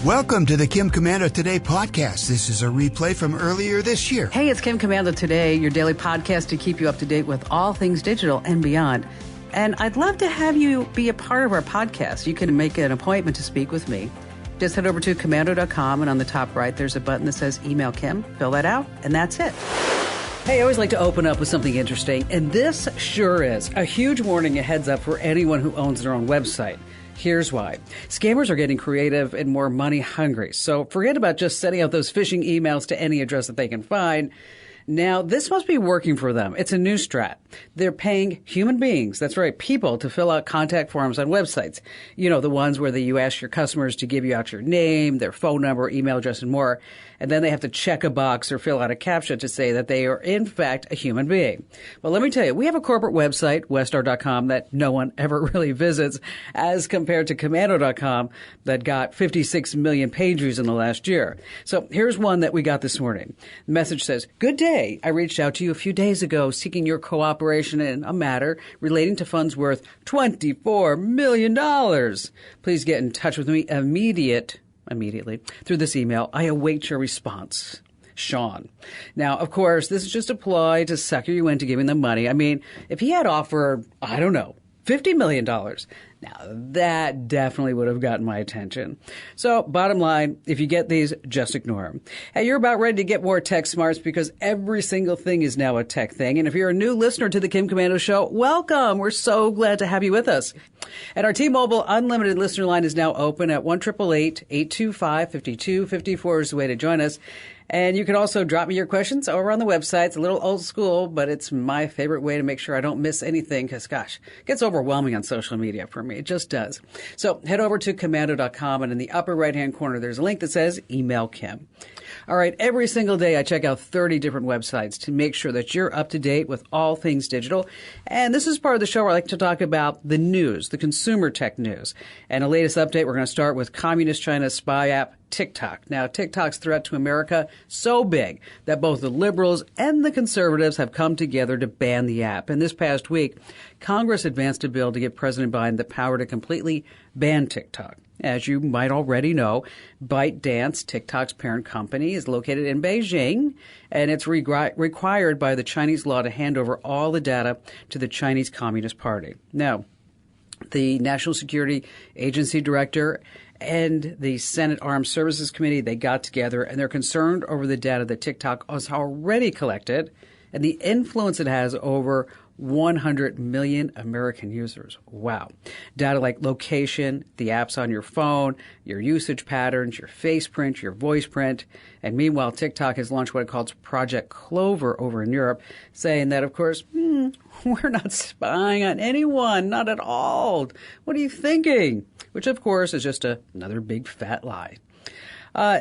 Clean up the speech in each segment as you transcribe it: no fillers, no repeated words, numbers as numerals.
Welcome to the Kim Komando Today podcast. This is a replay from earlier this year. Hey, it's Kim Komando Today, your daily podcast to keep you up to date with all things digital and beyond. And I'd love to have you be a part of our podcast. You can make an appointment to speak with me. Just head over to Komando.com, and on the top right, there's a button that says Email Kim. Fill that out, and that's it. Hey, I always like to open up with something interesting, and this sure is a huge warning, a heads up for anyone who owns their own website. Here's why. Scammers are getting creative and more money hungry. So forget about just sending out those phishing emails to any address that they can find. Now, this must be working for them. It's a new strat. They're paying human beings, that's right, people, to fill out contact forms on websites. You know, the ones where you ask your customers to give you out your name, their phone number, email address, and more. And then they have to check a box or fill out a captcha to say that they are, in fact, a human being. Well, let me tell you, we have a corporate website, westar.com, that no one ever really visits, as compared to Komando.com that got 56 million page views in the last year. So here's one that we got this morning. The message says, "Good day. I reached out to you a few days ago seeking your cooperation in a matter relating to funds worth $24 million. Please get in touch with me immediately through this email. I await your response. Sean." Now, of course, this is just a ploy to sucker you into giving them money. I mean, if he had offered, I don't know, $50 million, now that definitely would have gotten my attention. So, bottom line, if you get these, just ignore them. Hey, you're about ready to get more tech smarts because every single thing is now a tech thing. And if you're a new listener to the Kim Komando Show, welcome. We're so glad to have you with us. And our T-Mobile Unlimited listener line is now open at 1-888-825-5254 is the way to join us. And you can also drop me your questions over on the website. It's a little old school, but it's my favorite way to make sure I don't miss anything because, gosh, it gets overwhelming on social media for me. It just does. So head over to Komando.com, and in the upper right-hand corner, there's a link that says Email Kim. All right, every single day I check out 30 different websites to make sure that you're up to date with all things digital. And this is part of the show where I like to talk about the news, the consumer tech news. And the latest update, we're going to start with Communist China's spy app, TikTok. Now, TikTok's threat to America so big that both the liberals and the conservatives have come together to ban the app. And this past week, Congress advanced a bill to give President Biden the power to completely ban TikTok. As you might already know, ByteDance, TikTok's parent company, is located in Beijing, and it's required by the Chinese law to hand over all the data to the Chinese Communist Party. Now, the National Security Agency director and the Senate Armed Services Committee, they got together, and they're concerned over the data that TikTok has already collected and the influence it has over 100 million American users. Wow. Data like location, the apps on your phone, your usage patterns, your face print, your voice print. And meanwhile, TikTok has launched what it calls Project Clover over in Europe, saying that, of course, we're not spying on anyone, not at all. What are you thinking? Which, of course, is just another big fat lie.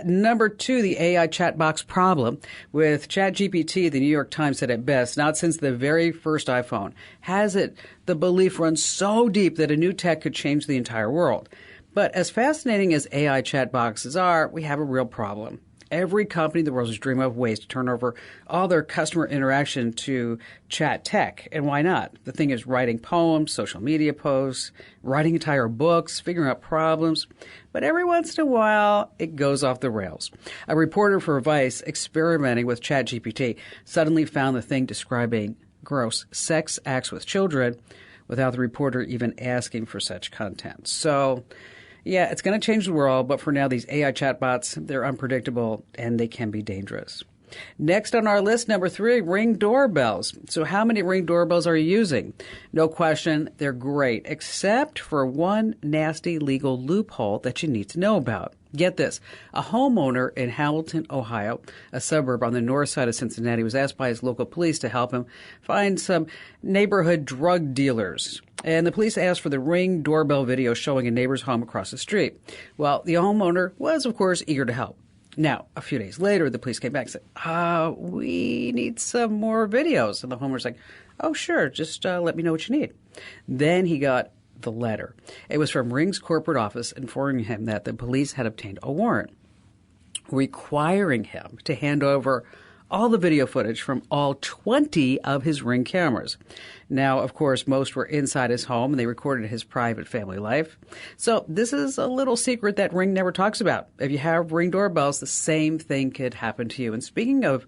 Number two, the AI chat box problem. With ChatGPT, the New York Times said it best, not since the very first iPhone has it the belief runs so deep that a new tech could change the entire world. But as fascinating as AI chat boxes are, we have a real problem. Every company in the world is dreaming of ways to turn over all their customer interaction to chat tech. And why not? The thing is writing poems, social media posts, writing entire books, figuring out problems. But every once in a while, it goes off the rails. A reporter for Vice experimenting with ChatGPT suddenly found the thing describing gross sex acts with children without the reporter even asking for such content. So, yeah, it's going to change the world, but for now, these AI chatbots, they're unpredictable and they can be dangerous. Next on our list, number 3, Ring doorbells. So how many Ring doorbells are you using? No question, they're great, except for one nasty legal loophole that you need to know about. Get this. A homeowner in Hamilton, Ohio, a suburb on the north side of Cincinnati, was asked by his local police to help him find some neighborhood drug dealers. And the police asked for the Ring doorbell video showing a neighbor's home across the street. Well, the homeowner was, of course, eager to help. Now, a few days later, the police came back and said, we need some more videos. And the homeowner's like, oh, sure, just let me know what you need. Then he got the letter. It was from Ring's corporate office informing him that the police had obtained a warrant requiring him to hand over all the video footage from all 20 of his Ring cameras. Now, of course, most were inside his home, and they recorded his private family life. So this is a little secret that Ring never talks about. If you have Ring doorbells, the same thing could happen to you. And speaking of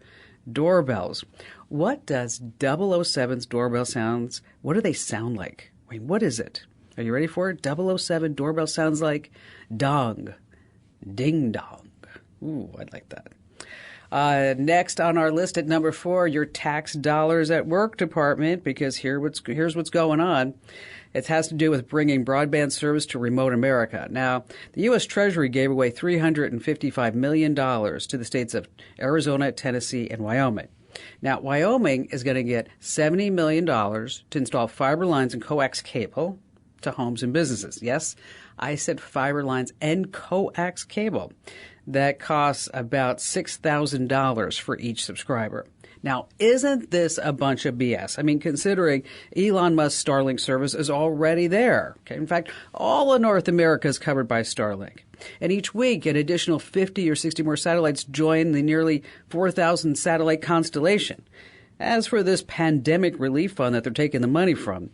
doorbells, what does 007's doorbell sounds, what do they sound like? I mean, what is it? Are you ready for it? 007 doorbell sounds like dong, ding dong. Ooh, I'd like that. Next on our list at number 4, your tax dollars at work department, because here's what's going on. It has to do with bringing broadband service to remote America. Now, the U.S. Treasury gave away $355 million to the states of Arizona, Tennessee, and Wyoming. Now, Wyoming is going to get $70 million to install fiber lines and coax cable to homes and businesses. Yes, I said fiber lines and coax cable. That costs about $6,000 for each subscriber. Now, isn't this a bunch of BS? I mean, considering Elon Musk's Starlink service is already there. Okay? In fact, all of North America is covered by Starlink. And each week, an additional 50 or 60 more satellites join the nearly 4,000 satellite constellation. As for this pandemic relief fund that they're taking the money from,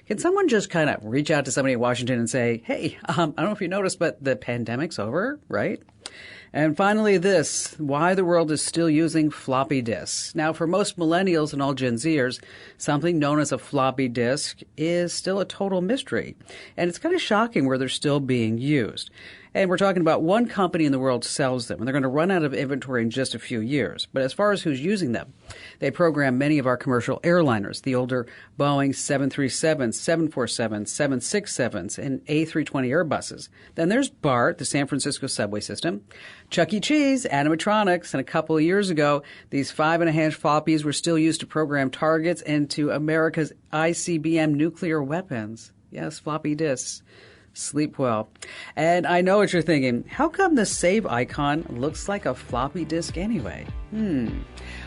can someone just kind of reach out to somebody in Washington and say, hey, I don't know if you noticed, but the pandemic's over, right? And finally this, why the world is still using floppy disks. Now, for most millennials and all Gen Zers, something known as a floppy disk is still a total mystery. And it's kind of shocking where they're still being used. And we're talking about one company in the world sells them, and they're going to run out of inventory in just a few years. But as far as who's using them, they program many of our commercial airliners, the older Boeing 737s, 747s, 767s, and A320 Airbuses. Then there's BART, the San Francisco subway system, Chuck E. Cheese, animatronics, and a couple of years ago, these 5.5 floppies were still used to program targets into America's ICBM nuclear weapons. Yes, floppy disks. Sleep well. And I know what you're thinking. How come the save icon looks like a floppy disk anyway?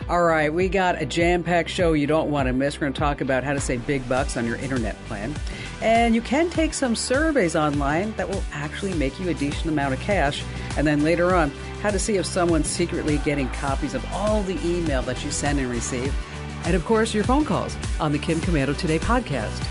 All right, we got a jam-packed show you don't want to miss. We're going to talk about how to save big bucks on your internet plan. And you can take some surveys online that will actually make you a decent amount of cash. And then later on, how to see if someone's secretly getting copies of all the email that you send and receive. And of course, your phone calls on the Kim Komando Today podcast.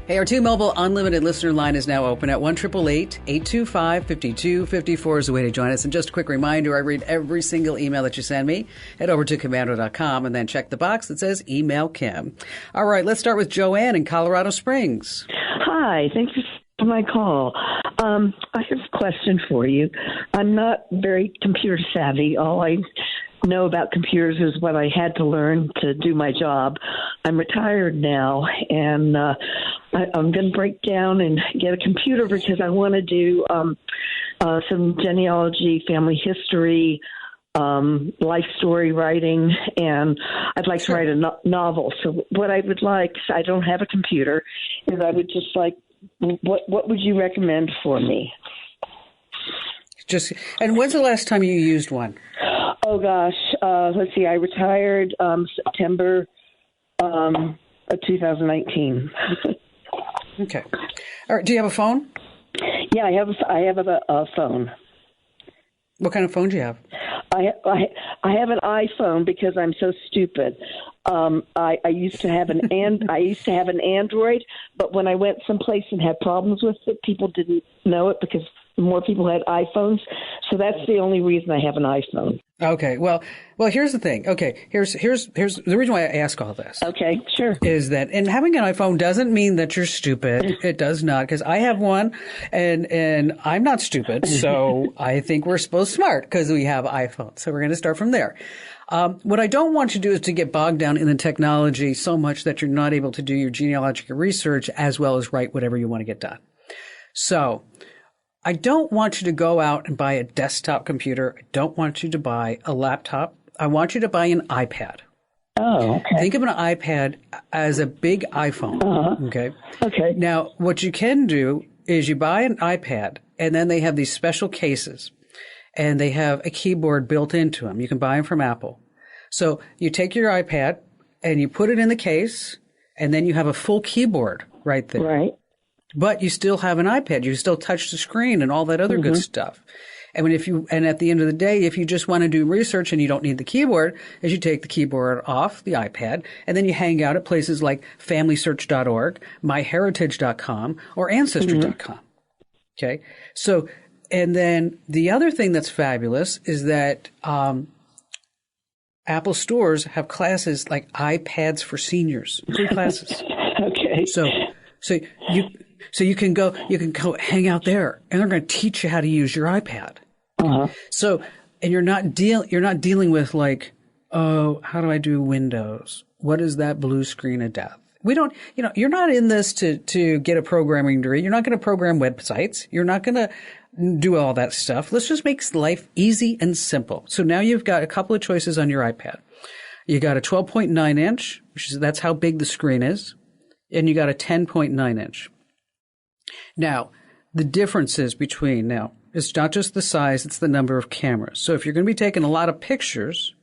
Hey, our T-Mobile Unlimited listener line is now open at 1-888-825-5254 is the way to join us. And just a quick reminder, I read every single email that you send me. Head over to Komando.com and then check the box that says Email Kim. All right, let's start with Joanne in Colorado Springs. Hi, thank you for my call. I have a question for you. I'm not very computer savvy. All I know about computers is what I had to learn to do my job. I'm retired now, and I'm going to break down and get a computer because I want to do some genealogy, family history, life story writing, and I'd like to write a novel. So what I would like, I don't have a computer, is I would just like, what would you recommend for me? And when's the last time you used one? Oh, gosh. Let's see. I retired September of 2019. Okay. All right. Do you have a phone? Yeah, I have a phone. What kind of phone do you have? I have an iPhone because I'm so stupid. I used to have an Android, but when I went someplace and had problems with it, people didn't know it because more people had iPhones. So that's the only reason I have an iPhone. Okay. Well, here's the thing. Okay. Here's the reason why I ask all this. Okay. Sure. Is that, and having an iPhone doesn't mean that you're stupid. It does not, because I have one and I'm not stupid. So I think we're both smart because we have iPhones. So we're going to start from there. What I don't want you to do is to get bogged down in the technology so much that you're not able to do your genealogical research as well as write whatever you want to get done. So I don't want you to go out and buy a desktop computer. I don't want you to buy a laptop. I want you to buy an iPad. Oh, okay. Think of an iPad as a big iPhone. Uh-huh. Okay. Okay. Now, what you can do is you buy an iPad, and then they have these special cases, and they have a keyboard built into them. You can buy them from Apple. So you take your iPad, and you put it in the case, and then you have a full keyboard right there. Right. but you still have an iPad. You still touch the screen and all that other good stuff. And and at the end of the day, if you just want to do research and you don't need the keyboard, is you take the keyboard off the iPad and then you hang out at places like FamilySearch.org, MyHeritage.com, or Ancestry.com. Okay. So, and then the other thing that's fabulous is that, Apple stores have classes like iPads for seniors, free classes. Okay. So you can go hang out there, and they're going to teach you how to use your iPad. So, and you're not dealing with like, oh, how do I do Windows? What is that blue screen of death? We don't, you're not in this to get a programming degree. You're not going to program websites. You're not going to do all that stuff. Let's just make life easy and simple. So now you've got a couple of choices on your iPad. You got a 12.9 inch, that's how big the screen is, and you got a 10.9 inch. Now, the differences it's not just the size, it's the number of cameras. So if you're going to be taking a lot of pictures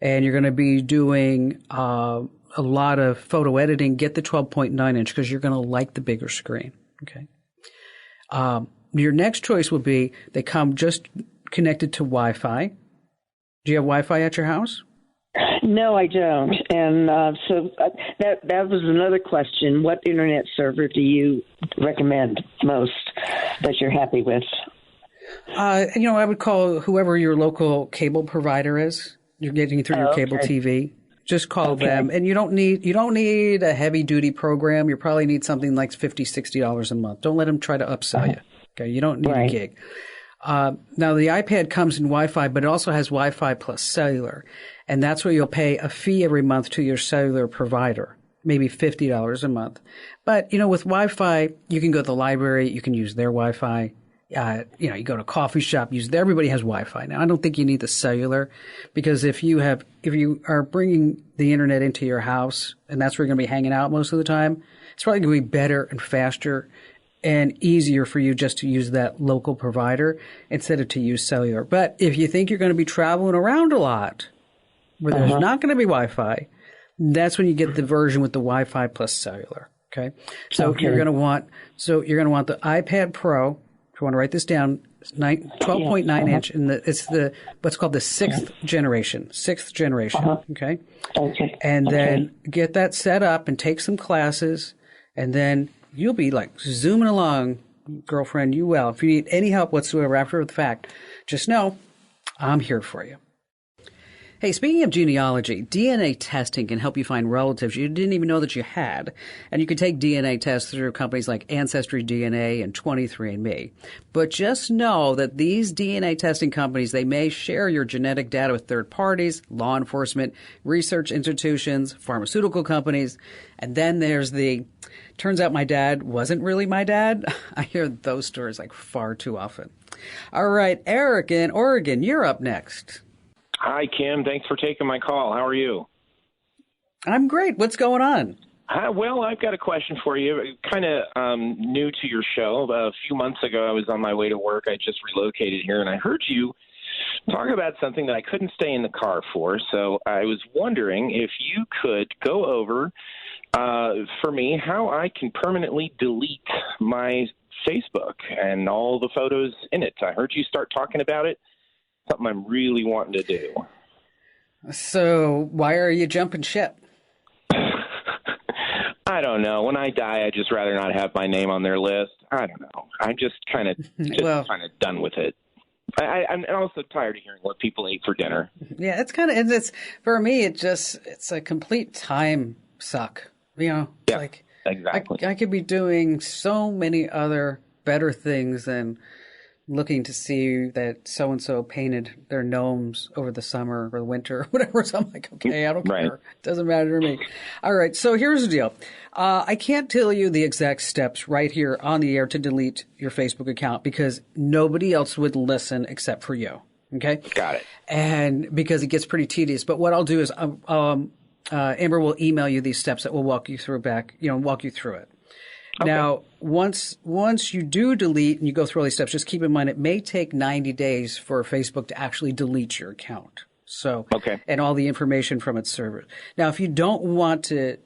and you're going to be doing a lot of photo editing, get the 12.9 inch because you're going to like the bigger screen. Okay. Your next choice will be they come just connected to Wi-Fi. Do you have Wi-Fi at your house? No, I don't. And so that was another question. What internet server do you recommend most that you're happy with? I would call whoever your local cable provider is. You're getting through your cable TV. Just call them. And you don't need a heavy duty program. You probably need something like $50, $60 a month. Don't let them try to upsell you. Okay. You don't need a gig. Now the iPad comes in Wi-Fi, but it also has Wi-Fi plus cellular. And that's where you'll pay a fee every month to your cellular provider, maybe $50 a month. But, with Wi-Fi, you can go to the library, you can use their Wi-Fi. You go to a coffee shop, everybody has Wi-Fi now. I don't think you need the cellular because if you are bringing the internet into your house and that's where you're going to be hanging out most of the time, it's probably going to be better and faster and easier for you just to use that local provider instead of to use cellular. But if you think you're going to be traveling around a lot where there's not going to be Wi-Fi, that's when you get the version with the Wi-Fi plus cellular. Okay. So you're going to want the iPad Pro. If you want to write this down, 12.9 inch, and it's what's called the sixth generation. Okay. Okay. And then get that set up and take some classes, and then you'll be like zooming along, girlfriend. You will. If you need any help whatsoever after the fact, just know I'm here for you. Hey, speaking of genealogy, DNA testing can help you find relatives you didn't even know that you had. And you can take DNA tests through companies like Ancestry DNA and 23andMe. But just know that these DNA testing companies, they may share your genetic data with third parties, law enforcement, research institutions, pharmaceutical companies. And then there's turns out my dad wasn't really my dad. I hear those stories like far too often. All right, Eric in Oregon, you're up next. Hi, Kim. Thanks for taking my call. How are you? I'm great. What's going on? Well, I've got a question for you. Kind of new to your show. A few months ago, I was on my way to work. I just relocated here, and I heard you talk about something that I couldn't stay in the car for. So I was wondering if you could go over for me how I can permanently delete my Facebook and all the photos in it. I heard you start talking about it. Something I'm really wanting to do. So why are you jumping ship? I don't know. When I die, I'd just rather not have my name on their list. I don't know. I'm just kind of done with it. I'm also tired of hearing what people ate for dinner. Yeah, it's for me. It's a complete time suck. Yeah, exactly. I could be doing so many other better things than looking to see that so-and-so painted their gnomes over the summer or the winter or whatever. So I'm like, okay, I don't care. It doesn't matter to me. All right. So here's the deal. I can't tell you the exact steps right here on the air to delete your Facebook account because nobody else would listen except for you. Okay. Got it. And because it gets pretty tedious. But what I'll do is, Amber will email you these steps that will walk you through it. Okay. Now, once you do delete and you go through all these steps, just keep in mind it may take 90 days for Facebook to actually delete your account. So, and all the information from its server. Now, if you don't want to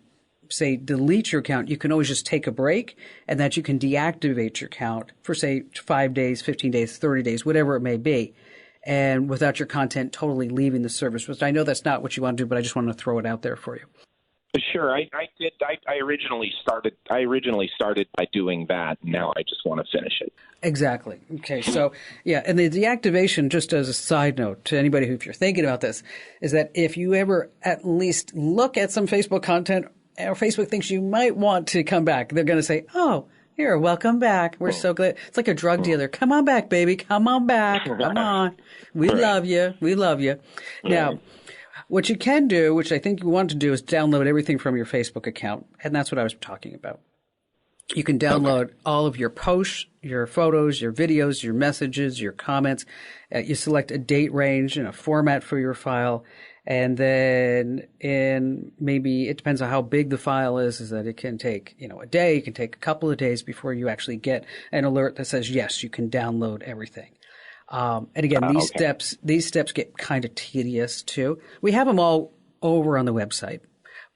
say, delete your account, you can always just take a break, and that you can deactivate your account for, say, 5 days, 15 days, 30 days, whatever it may be, and without your content totally leaving the service. Which I know that's not what you want to do, but I just wanted to throw it out there for you. Sure, I did. I originally started by doing that. Now I just want to finish it. Exactly. Okay. So yeah, and the deactivation, just as a side note to anybody who, if you're thinking about this, is that if you ever at least look at some Facebook content, or Facebook thinks you might want to come back, they're going to say, "Oh, here, welcome back. We're so glad." It's like a drug dealer. Come on back, baby. Come on back. Come on. We love you. We love you. Now, what you can do, which I think you want to do, is download everything from your Facebook account. And that's what I was talking about. You can download all of your posts, your photos, your videos, your messages, your comments. You select a date range and a format for your file. And then maybe it depends on how big the file is that it can take, a day. It can take a couple of days before you actually get an alert that says, yes, you can download everything. And again, these steps get kind of tedious too. We have them all over on the website.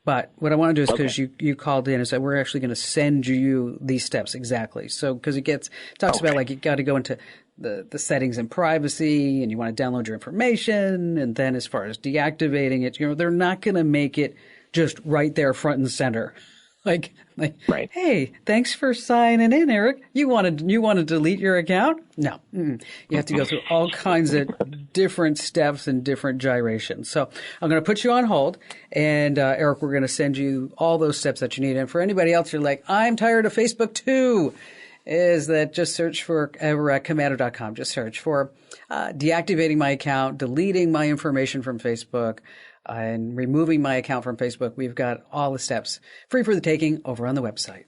But what I want to do is, because you called in and said, we're actually going to send you these steps exactly. So, because it talks about like you got to go into the settings and privacy, and you want to download your information. And then as far as deactivating it, they're not going to make it just right there front and center. Like, right. Hey, thanks for signing in, Eric. You want to delete your account? No. You have to go through all kinds of different steps and different gyrations. So I'm going to put you on hold, and Eric, we're going to send you all those steps that you need. And for anybody else, you're like, I'm tired of Facebook too, is that just search for over at Komando.com. Just search for deactivating my account, deleting my information from Facebook, and removing my account from Facebook. We've got all the steps free for the taking over on the website.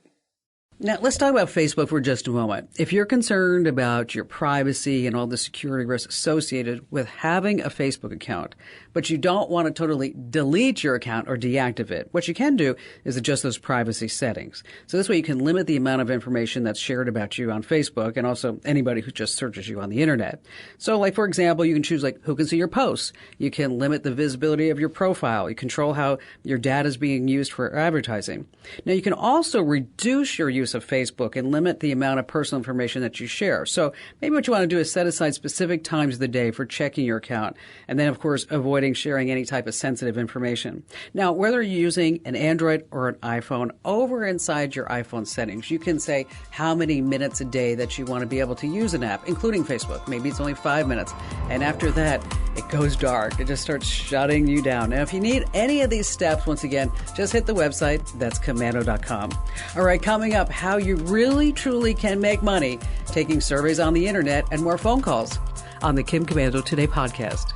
Now, let's talk about Facebook for just a moment. If you're concerned about your privacy and all the security risks associated with having a Facebook account, but you don't want to totally delete your account or deactivate it, what you can do is adjust those privacy settings. So this way you can limit the amount of information that's shared about you on Facebook, and also anybody who just searches you on the internet. So like, for example, you can choose like who can see your posts. You can limit the visibility of your profile. You control how your data is being used for advertising. Now, you can also reduce your use of Facebook and limit the amount of personal information that you share. So maybe what you want to do is set aside specific times of the day for checking your account, and then, of course, avoiding sharing any type of sensitive information. Now, whether you're using an Android or an iPhone, over inside your iPhone settings, you can say how many minutes a day that you want to be able to use an app, including Facebook. Maybe it's only 5 minutes. And after that, it goes dark. It just starts shutting you down. Now, if you need any of these steps, once again, just hit the website. That's Komando.com. All right, coming up, how you really, truly can make money taking surveys on the internet and more phone calls on the Kim Komando Today podcast.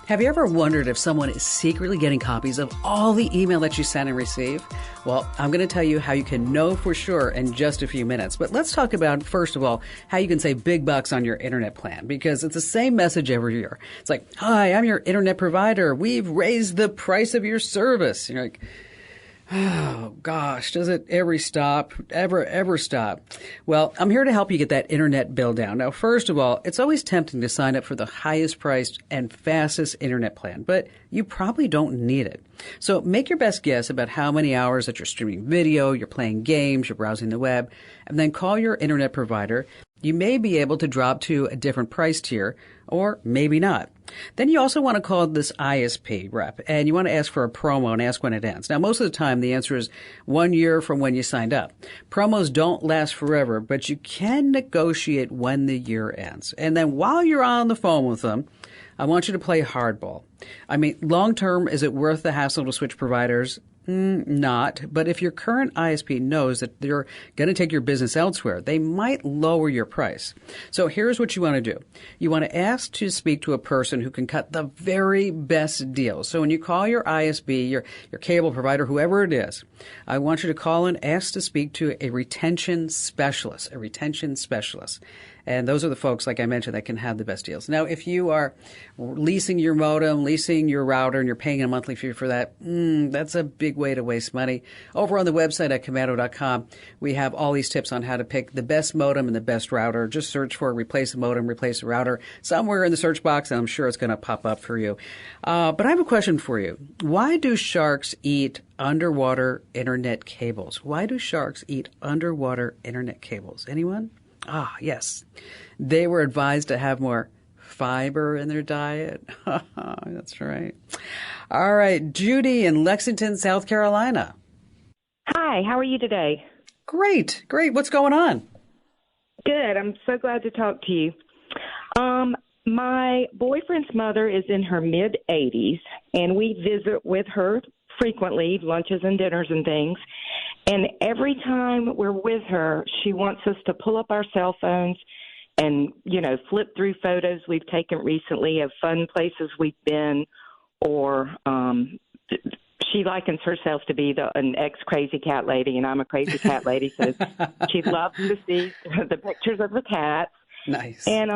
Have you ever wondered if someone is secretly getting copies of all the email that you send and receive? Well, I'm going to tell you how you can know for sure in just a few minutes. But let's talk about, first of all, how you can save big bucks on your internet plan, because it's the same message every year. It's like, hi, I'm your internet provider. We've raised the price of your service. You're like, oh, gosh, does it ever stop? Ever stop? Well, I'm here to help you get that internet bill down. Now, first of all, it's always tempting to sign up for the highest priced and fastest internet plan, but you probably don't need it. So make your best guess about how many hours that you're streaming video, you're playing games, you're browsing the web, and then call your internet provider. You may be able to drop to a different price tier, or maybe not. Then you also want to call this ISP rep, and you want to ask for a promo and ask when it ends. Now, most of the time, the answer is 1 year from when you signed up. Promos don't last forever, but you can negotiate when the year ends. And then while you're on the phone with them, I want you to play hardball. I mean, long term, is it worth the hassle to switch providers? Not. But if your current ISP knows that they're going to take your business elsewhere, they might lower your price. So here's what you want to do. You want to ask to speak to a person who can cut the very best deal. So when you call your ISP, your cable provider, whoever it is, I want you to call and ask to speak to a retention specialist, And those are the folks, like I mentioned, that can have the best deals. Now, if you are leasing your modem, leasing your router, and you're paying a monthly fee for that, that's a big way to waste money. Over on the website at Komando.com, we have all these tips on how to pick the best modem and the best router. Just search for replace a modem, replace a router somewhere in the search box, and I'm sure it's going to pop up for you. But I have a question for you. Why do sharks eat underwater internet cables? Why do sharks eat underwater internet cables? Anyone? Ah, yes. They were advised to have more fiber in their diet. That's right. All right. Judy in Lexington, South Carolina. Hi, how are you today? Great. What's going on? Good. I'm so glad to talk to you. My boyfriend's mother is in her mid-80s, and we visit with her frequently, lunches and dinners and things. And every time we're with her, she wants us to pull up our cell phones and, flip through photos we've taken recently of fun places we've been, or she likens herself to be an ex-crazy cat lady, and I'm a crazy cat lady, so she loves to see the pictures of the cats. Nice. And,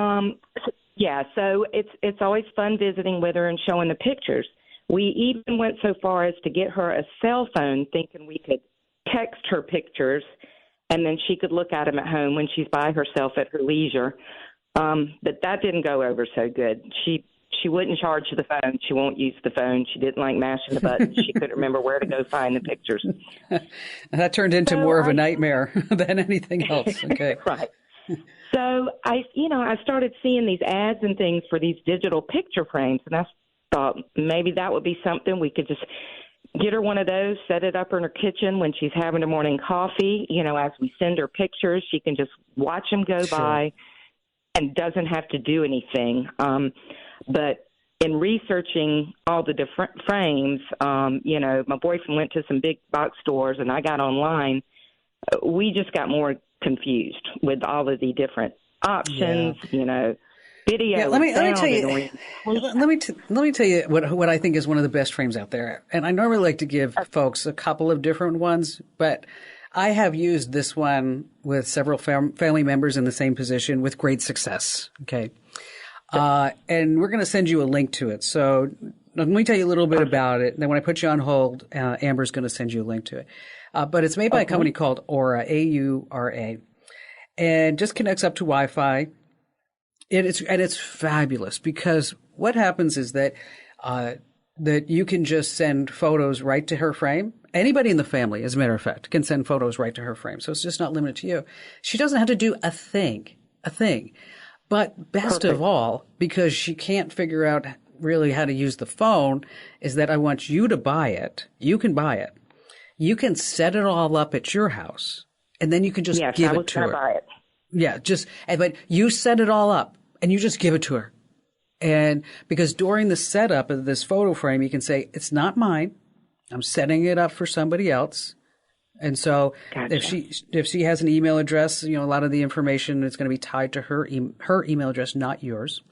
so it's always fun visiting with her and showing the pictures. We even went so far as to get her a cell phone, thinking we could text her pictures, and then she could look at them at home when she's by herself at her leisure. But that didn't go over so good. She wouldn't charge the phone. She won't use the phone. She didn't like mashing the buttons. She couldn't remember where to go find the pictures. That turned into more of a nightmare than anything else. Okay. Right. So I started seeing these ads and things for these digital picture frames, and I thought maybe that would be something we could just get her one of those, set it up in her kitchen when she's having her morning coffee. As we send her pictures, she can just watch them go by and doesn't have to do anything. But in researching all the different frames, my boyfriend went to some big box stores and I got online. We just got more confused with all of the different options, video. Yeah, let me tell you. Let me tell you what I think is one of the best frames out there. And I normally like to give folks a couple of different ones, but I have used this one with several family members in the same position with great success. Okay. And we're going to send you a link to it. So let me tell you a little bit about it. Then when I put you on hold, Amber's going to send you a link to it. But it's made by a company called Aura, A-U-R-A, and just connects up to Wi-Fi. It's fabulous because what happens is that you can just send photos right to her frame. Anybody in the family, as a matter of fact, can send photos right to her frame. So it's just not limited to you. She doesn't have to do a thing. But best of all, because she can't figure out really how to use the phone, is that I want you to buy it. You can buy it. You can set it all up at your house, and then you can just give it to her. Buy it. Yeah, but you set it all up, and you just give it to her. And because during the setup of this photo frame, you can say, it's not mine. I'm setting it up for somebody else. And so if she has an email address, a lot of the information is going to be tied to her email address, not yours.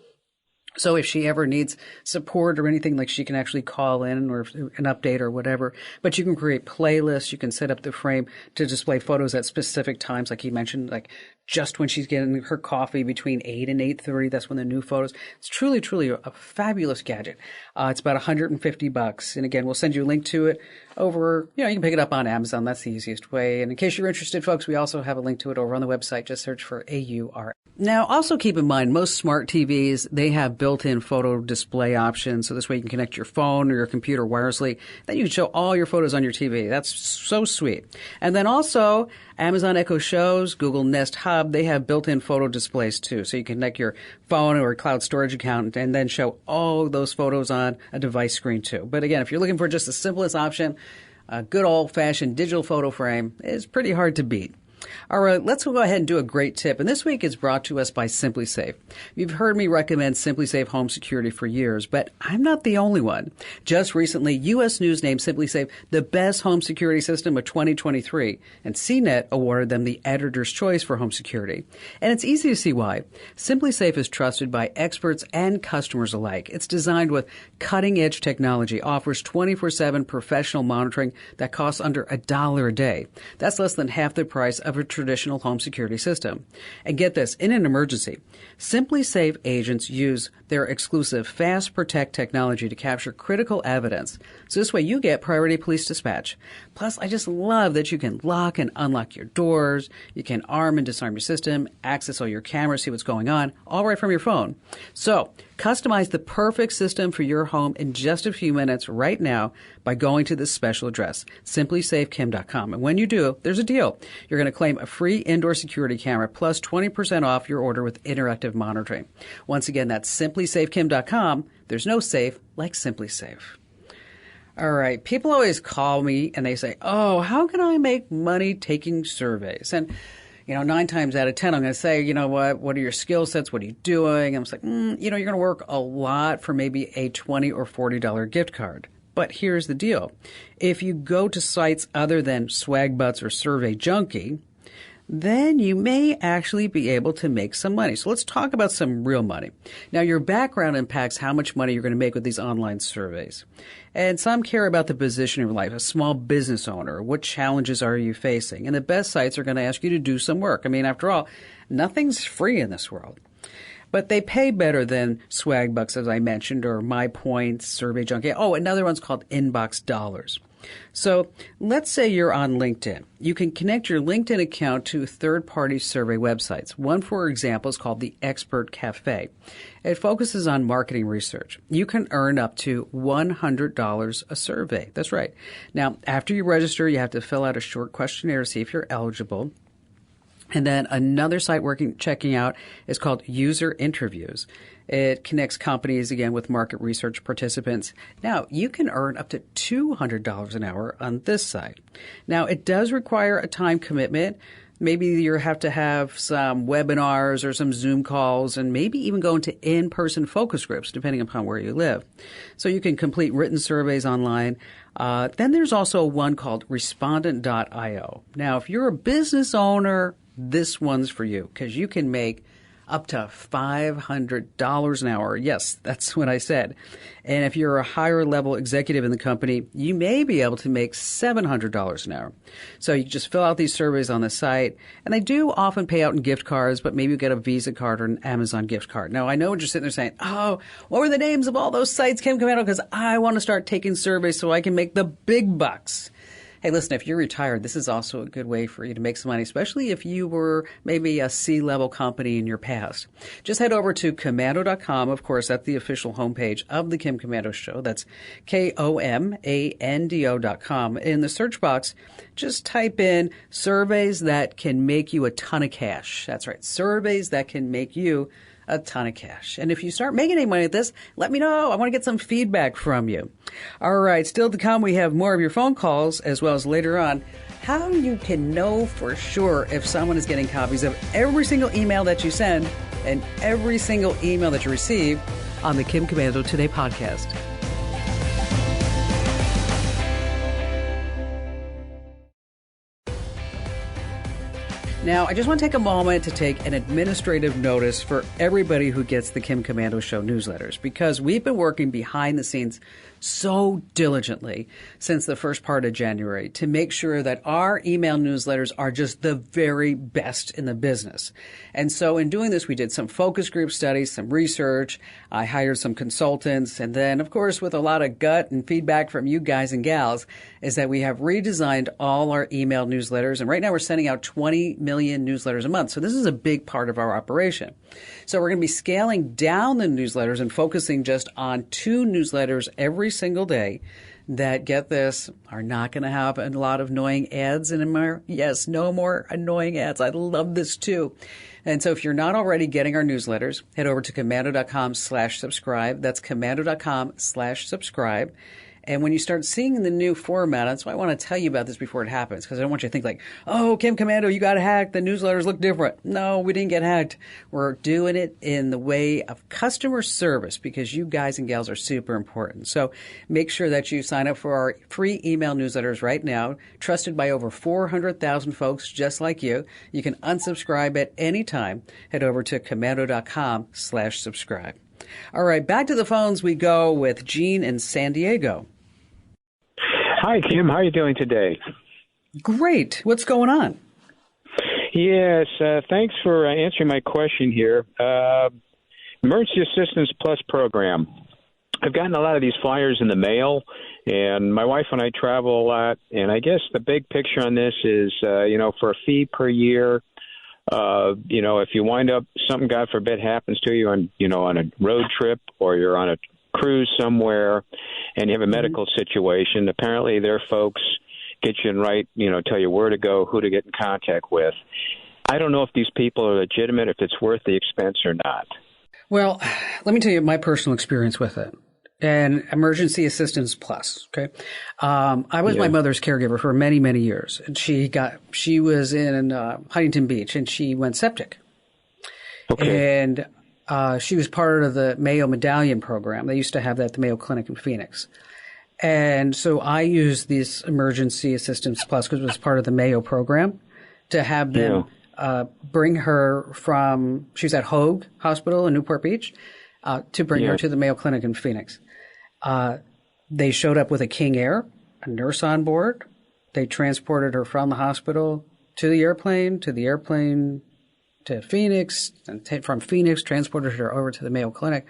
So if she ever needs support or anything, like she can actually call in or an update or whatever. But you can create playlists. You can set up the frame to display photos at specific times, like he mentioned, like just when she's getting her coffee between 8 and 8:30. That's when the new photos. It's truly, truly a fabulous gadget. It's about $150. And again, we'll send you a link to it over, you can pick it up on Amazon. That's the easiest way. And in case you're interested, folks, we also have a link to it over on the website. Just search for AUR. Now, also keep in mind, most smart TVs, they have built-in photo display options. So this way you can connect your phone or your computer wirelessly. Then you can show all your photos on your TV. That's so sweet. And then also, Amazon Echo Shows, Google Nest Hub, they have built-in photo displays too. So you can connect your phone or cloud storage account and then show all those photos on a device screen too. But again, if you're looking for just the simplest option, a good old-fashioned digital photo frame is pretty hard to beat. All right, let's go ahead and do a great tip. And this week is brought to us by SimpliSafe. You've heard me recommend SimpliSafe home security for years, but I'm not the only one. Just recently, U.S. News named SimpliSafe the best home security system of 2023, and CNET awarded them the editor's choice for home security. And it's easy to see why. SimpliSafe is trusted by experts and customers alike. It's designed with cutting-edge technology, offers 24/7 professional monitoring that costs under $1 a day. That's less than half the price of of a traditional home security system. And get this, in an emergency, Simply Safe agents use their exclusive Fast Protect technology to capture critical evidence. So this way you get priority police dispatch. Plus, I just love that you can lock and unlock your doors, you can arm and disarm your system, access all your cameras, see what's going on, all right from your phone. So, customize the perfect system for your home in just a few minutes right now by going to this special address, simplysafekim.com. And when you do, there's a deal. You're going to claim a free indoor security camera plus 20% off your order with interactive monitoring. Once again, that's simplysafekim.com. There's no safe like Simply Safe. All right. People always call me and they say, oh, how can I make money taking surveys? And 9 times out of 10, I'm going to say, you know what are your skill sets? What are you doing? And I'm like, you're going to work a lot for maybe a $20 or $40 gift card. But here's the deal. If you go to sites other than Swagbutts or Survey Junkie, then you may actually be able to make some money. So let's talk about some real money. Now, your background impacts how much money you're going to make with these online surveys. And some care about the position in your life, a small business owner. What challenges are you facing? And the best sites are going to ask you to do some work. I mean, after all, nothing's free in this world. But they pay better than Swagbucks, as I mentioned, or MyPoints, Survey Junkie. Oh, another one's called Inbox Dollars. So let's say you're on LinkedIn. You can connect your LinkedIn account to third-party survey websites. One, for example, is called the Expert Cafe. It focuses on marketing research. You can earn up to $100 a survey. That's right. Now, after you register, you have to fill out a short questionnaire to see if you're eligible. And then another site checking out is called User Interviews. It connects companies, again, with market research participants. Now, you can earn up to $200 an hour on this site. Now, it does require a time commitment. Maybe you have to have some webinars or some Zoom calls and maybe even go into in-person focus groups, depending upon where you live. So you can complete written surveys online. Then there's also one called respondent.io. Now, if you're a business owner, this one's for you because you can make up to $500 an hour. Yes, that's what I said. And if you're a higher level executive in the company, you may be able to make $700 an hour. So you just fill out these surveys on the site. And they do often pay out in gift cards, but maybe you get a Visa card or an Amazon gift card. Now, I know what you're sitting there saying, oh, what were the names of all those sites, Kim Komando? Because I want to start taking surveys so I can make the big bucks. Hey, listen, if you're retired, this is also a good way for you to make some money, especially if you were maybe a C-level company in your past. Just head over to Komando.com. Of course, that's the official homepage of the Kim Komando Show. That's Komando.com. In the search box, just type in surveys that can make you a ton of cash. That's right, surveys that can make you a ton of cash. And if you start making any money at this, let me know. I want to get some feedback from you. All right, still to come, we have more of your phone calls, as well as later on, how you can know for sure if someone is getting copies of every single email that you send and every single email that you receive on the Kim Komando Today podcast. Now, I just want to take a moment to take an administrative notice for everybody who gets the Kim Komando Show newsletters, because we've been working behind the scenes so diligently since the first part of January to make sure that our email newsletters are just the very best in the business. And so in doing this, we did some focus group studies, some research. I hired some consultants. And then, of course, with a lot of gut and feedback from you guys and gals, is that we have redesigned all our email newsletters. And right now we're sending out 20 million newsletters a month. So this is a big part of our operation. So we're going to be scaling down the newsletters and focusing just on 2 newsletters every single day that, get this, are not going to have a lot of annoying ads anymore. Yes, no more annoying ads. I love this too. And so if you're not already getting our newsletters, head over to Komando.com/subscribe. That's Komando.com/subscribe. And when you start seeing the new format, that's why I want to tell you about this before it happens, because I don't want you to think like, oh, Kim Komando, you got hacked. The newsletters look different. No, we didn't get hacked. We're doing it in the way of customer service because you guys and gals are super important. So make sure that you sign up for our free email newsletters right now, trusted by over 400,000 folks just like you. You can unsubscribe at any time. Head over to Komando.com/subscribe. All right, back to the phones we go with Gene in San Diego. Hi, Kim. How are you doing today? Great. What's going on? Yes, thanks for answering my question here. Emergency Assistance Plus program. I've gotten a lot of these flyers in the mail, and my wife and I travel a lot, and I guess the big picture on this is, for a fee per year, if you wind up, something, God forbid, happens to you on a road trip or you're on a cruise somewhere and you have a medical situation, apparently their folks get you in right, tell you where to go, who to get in contact with. I don't know if these people are legitimate, if it's worth the expense or not. Well, let me tell you my personal experience with it. And Emergency Assistance Plus. Okay. I was my mother's caregiver for many, many years. And she was in Huntington Beach and she went septic. Okay. And she was part of the Mayo Medallion program. They used to have that at the Mayo Clinic in Phoenix. And so I used this Emergency Assistance Plus because it was part of the Mayo program to have them bring her from, she was at Hoag Hospital in Newport Beach, to bring her to the Mayo Clinic in Phoenix. They showed up with a King Air, a nurse on board. They transported her from the hospital to the airplane to Phoenix, and from Phoenix transported her over to the Mayo Clinic.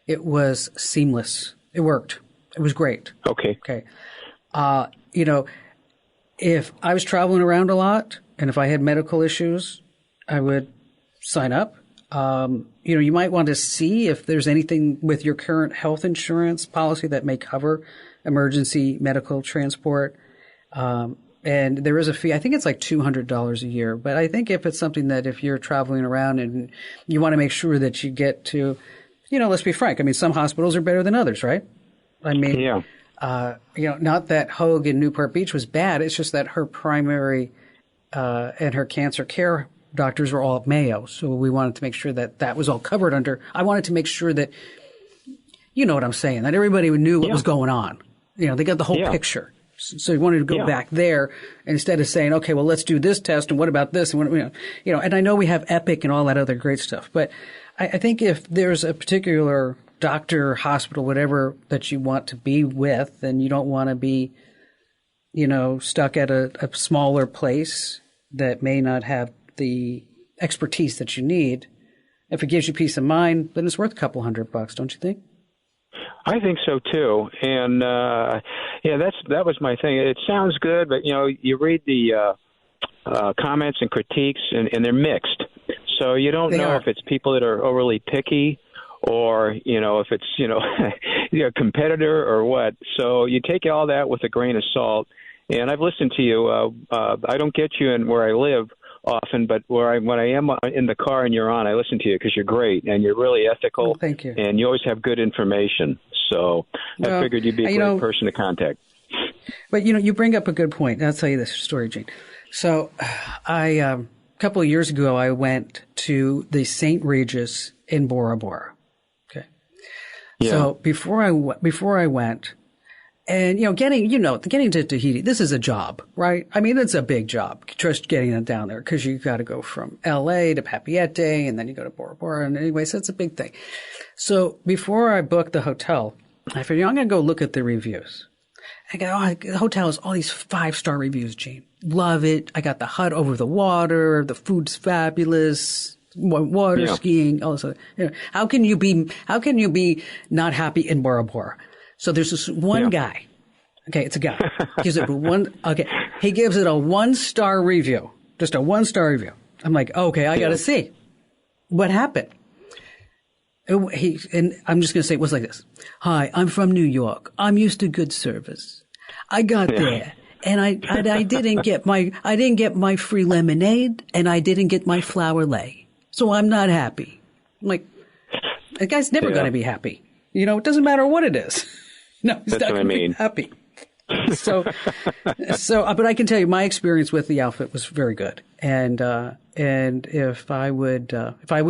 It was seamless. It worked. It was great. Okay. If I was traveling around a lot and if I had medical issues, I would sign up. You might want to see if there's anything with your current health insurance policy that may cover emergency medical transport. And there is a fee. I think it's like $200 a year. But I think if it's something that if you're traveling around and you want to make sure that you get to, let's be frank. I mean, some hospitals are better than others, right? I mean, not that Hoag in Newport Beach was bad. It's just that her primary and her cancer care doctors were all at Mayo. So we wanted to make sure that that was all covered under. I wanted to make sure that, you know what I'm saying, that everybody knew what was going on. They got the whole picture. So we wanted to go back there instead of saying, okay, well, let's do this test. And what about this? And and I know we have Epic and all that other great stuff. But I think if there's a particular doctor, hospital, whatever that you want to be with, and you don't want to be, stuck at a smaller place that may not have the expertise that you need, if it gives you peace of mind, then it's worth a couple $100, don't you think? I think so too, and that was my thing. It sounds good, but you read the comments and critiques, and they're mixed. So you don't know if it's people that are overly picky, or if it's a competitor or what. So you take all that with a grain of salt. And I've listened to you. I don't get you in where I live often, but when I am in the car and you're on, I listen to you because you're great and you're really ethical. Oh, thank you. And you always have good information. So I figured you'd be a great person to contact. But you bring up a good point. I'll tell you this story, Gene. So a couple of years ago, I went to the St. Regis in Bora Bora. Okay. Yeah. So before I went. And, getting to Tahiti, this is a job, right? I mean, it's a big job, just getting it down there, because you got to go from L.A. to Papeete, and then you go to Bora Bora. And anyway, so it's a big thing. So before I booked the hotel, I figured, I'm going to go look at the reviews. I go, the hotel has all these 5-star reviews, Gene. Love it. I got the hut over the water. The food's fabulous. Water skiing. All this other, how can you be not happy in Bora Bora? So there's this one guy. Okay, it's a guy. Gives it he gives it a 1-star review. Just a 1-star review. I'm like, okay, I got to see what happened. And I'm just going to say it was like this. Hi, I'm from New York. I'm used to good service. I got there and I didn't get my free lemonade and I didn't get my flower lei. So I'm not happy. I'm like, the guy's never going to be happy. It doesn't matter what it is. No, he's not going to be happy. So, but I can tell you my experience with the outfit was very good. And if I would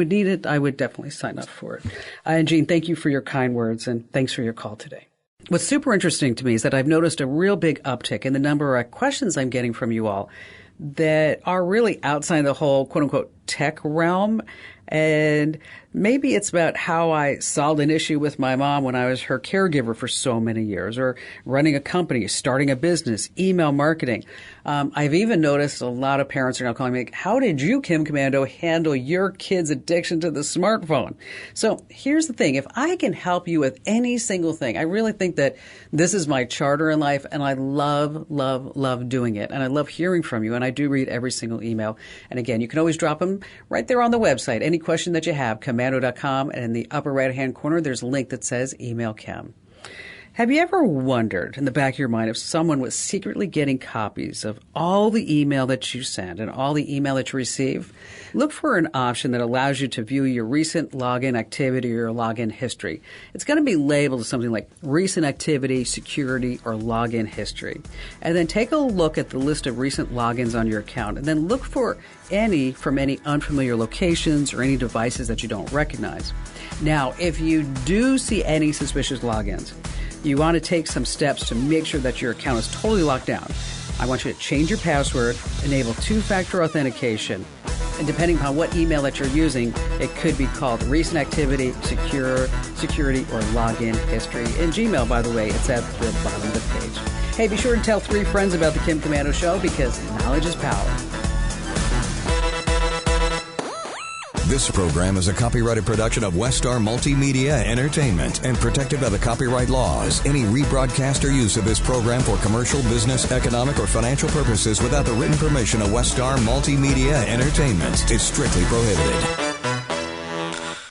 need it, I would definitely sign up for it. And Gene, thank you for your kind words and thanks for your call today. What's super interesting to me is that I've noticed a real big uptick in the number of questions I'm getting from you all that are really outside the whole quote unquote tech realm. And maybe it's about how I solved an issue with my mom when I was her caregiver for so many years, or running a company, starting a business, email marketing. I've even noticed a lot of parents are now calling me, how did you, Kim Komando, handle your kid's addiction to the smartphone? So here's the thing. If I can help you with any single thing, I really think that this is my charter in life, and I love, love, love doing it. And I love hearing from you, and I do read every single email. And again, you can always drop them right there on the website. Any question that you have, Komando.com, and in the upper right-hand corner, there's a link that says Email Kim. Have you ever wondered in the back of your mind if someone was secretly getting copies of all the email that you send and all the email that you receive? Look for an option that allows you to view your recent login activity or login history. It's going to be labeled as something like recent activity, security, or login history. And then take a look at the list of recent logins on your account, and then look for any from any unfamiliar locations or any devices that you don't recognize. Now, if you do see any suspicious logins, you want to take some steps to make sure that your account is totally locked down. I want you to change your password, enable two-factor authentication, and depending on what email that you're using, it could be called recent activity, security, or login history. In Gmail, by the way, it's at the bottom of the page. Hey, be sure to tell 3 friends about the Kim Komando Show, because knowledge is power. This program is a copyrighted production of Westar Multimedia Entertainment and protected by the copyright laws. Any rebroadcast or use of this program for commercial, business, economic, or financial purposes without the written permission of Westar Multimedia Entertainment is strictly prohibited.